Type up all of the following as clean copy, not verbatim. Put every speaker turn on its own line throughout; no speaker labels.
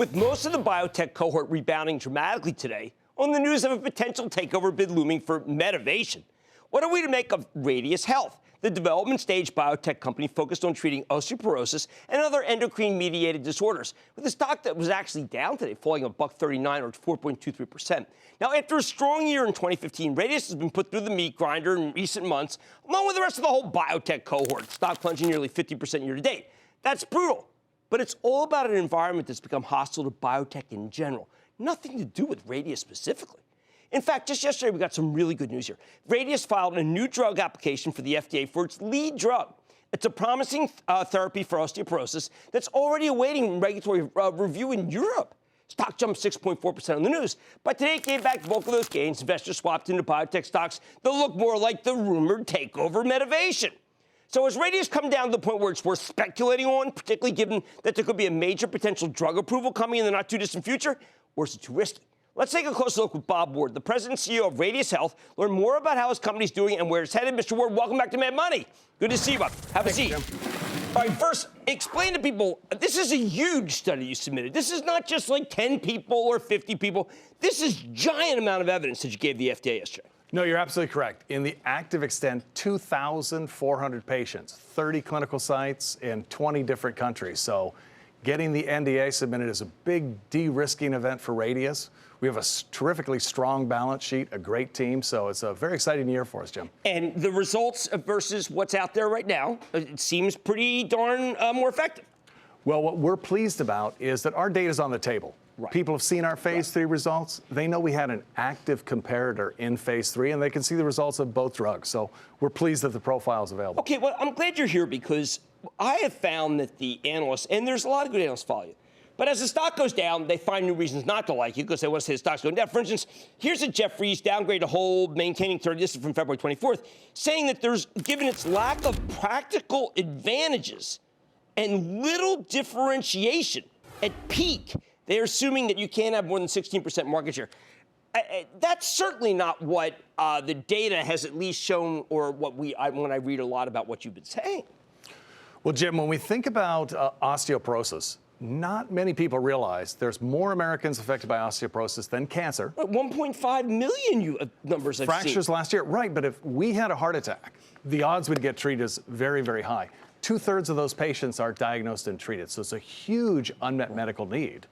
With most of the biotech cohort rebounding dramatically today on the news of a potential takeover bid looming for Medivation. What are we to make of Radius Health, the development stage biotech company focused on treating osteoporosis and other endocrine-mediated disorders, with a stock that was actually down today, falling $1.39 or 4.23%. Now, after a strong year in 2015, Radius has been put through the meat grinder in recent months, along with the rest of the whole biotech cohort, stock plunging nearly 50% year to date. That's brutal, but it's all about an environment that's become hostile to biotech in general, nothing to do with Radius specifically. In fact, just yesterday, we got some really good news here. Radius filed a new drug application for the FDA for its lead drug. It's a promising therapy for osteoporosis that's already awaiting regulatory review in Europe. Stock jumped 6.4% on the news, but today it gave back the bulk of those gains. Investors swapped into biotech stocks that look more like the rumored takeover Medivation. So has Radius come down to the point where it's worth speculating on, particularly given that there could be a major potential drug approval coming in the not-too-distant future, or is it too risky? Let's take a closer look with Bob Ward, the president and CEO of Radius Health, learn more about how his company's doing and where it's headed. Mr. Ward, welcome back to Mad Money. Good to see you, Bob. Have a seat. All right, first, explain to people, this is a huge study you submitted. This is not just like 10 people or 50 people. This is a giant amount of evidence that you gave the FDA yesterday.
No, you're absolutely correct. In the active extent, 2,400 patients, 30 clinical sites in 20 different countries. So getting the NDA submitted is a big de-risking event for Radius. We have a terrifically strong balance sheet, a great team, so it's a very exciting year for us, Jim.
And the results versus what's out there right now, it seems pretty darn more effective.
Well, what we're pleased about is that our data is on the table. Right. People have seen our phase 3 results. They know we had an active comparator in phase 3, and they can see the results of both drugs. So we're pleased that the profile is available.
Okay, well, I'm glad you're here because I have found that the analysts, and there's a lot of good analysts follow you, but as the stock goes down, they find new reasons not to like you because they want to say the stock's going down. For instance, here's a Jefferies downgrade to hold, maintaining 30. This is from February 24th, saying that given its lack of practical advantages and little differentiation at peak, they're assuming that you can't have more than 16% market share. That's certainly not what the data has at least shown, or what when I read a lot about what you've been saying.
Well, Jim, when we think about osteoporosis, not many people realize there's more Americans affected by osteoporosis than cancer.
1.5 million numbers I've seen.
Fractures last year, right, but if we had a heart attack, the odds we'd get treated is very, very high. 2/3 of those patients are diagnosed and treated, so it's a huge unmet medical need.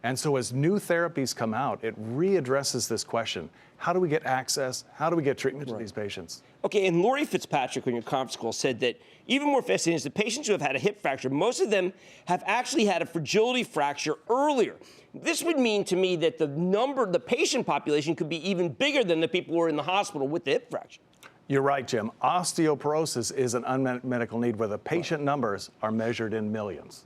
And so as new therapies come out, it readdresses this question. How do we get access? How do we get treatment to these patients?
Okay, and Lori Fitzpatrick on your conference call said that even more fascinating is the patients who have had a hip fracture, most of them have actually had a fragility fracture earlier. This would mean to me that the patient population could be even bigger than the people who are in the hospital with the hip fracture.
You're right, Jim. Osteoporosis is an unmet medical need where the patient numbers are measured in millions.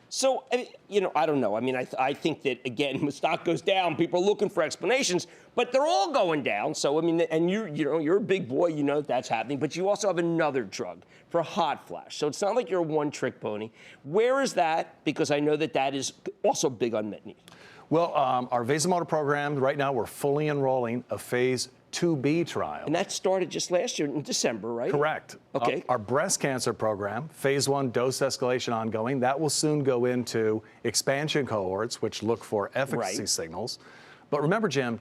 So, I don't know. I mean, I think that, again, when the stock goes down, people are looking for explanations, but they're all going down. So, I mean, and you're a big boy, you know that's happening, but you also have another drug for hot flash. So it's not like you're a one-trick pony. Where is that? Because I know that is also a big unmet need.
Well, our vasomotor program, right now, we're fully enrolling a phase 2B trial.
And that started just last year in December, right?
Correct.
Okay.
Our breast cancer program, phase 1 dose escalation ongoing, that will soon go into expansion cohorts, which look for efficacy signals. But remember, Jim,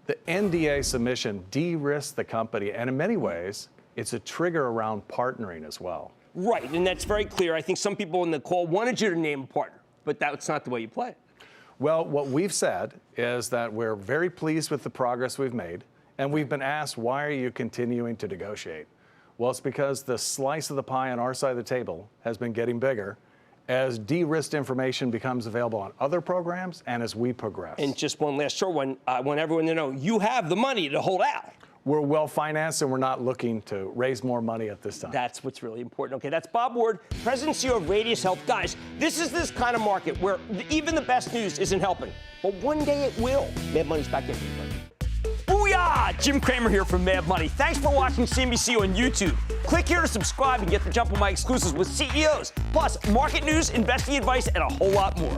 the NDA submission de-risks the company, and in many ways, it's a trigger around partnering as well.
Right, and that's very clear. I think some people in the call wanted you to name a partner, but that's not the way you play it.
Well, what we've said is that we're very pleased with the progress we've made. And we've been asked, why are you continuing to negotiate? Well, it's because the slice of the pie on our side of the table has been getting bigger as de-risked information becomes available on other programs and as we progress.
And just one last short one. I want everyone to know you have the money to hold out.
We're well-financed, and we're not looking to raise more money at this time.
That's what's really important. Okay, that's Bob Ward, President and CEO of Radius Health. Guys, this is this kind of market where even the best news isn't helping. But one day it will. Mad Money's back in. Booyah! Jim Cramer here from Mad Money. Thanks for watching CNBC on YouTube. Click here to subscribe and get the jump on my exclusives with CEOs, plus market news, investing advice, and a whole lot more.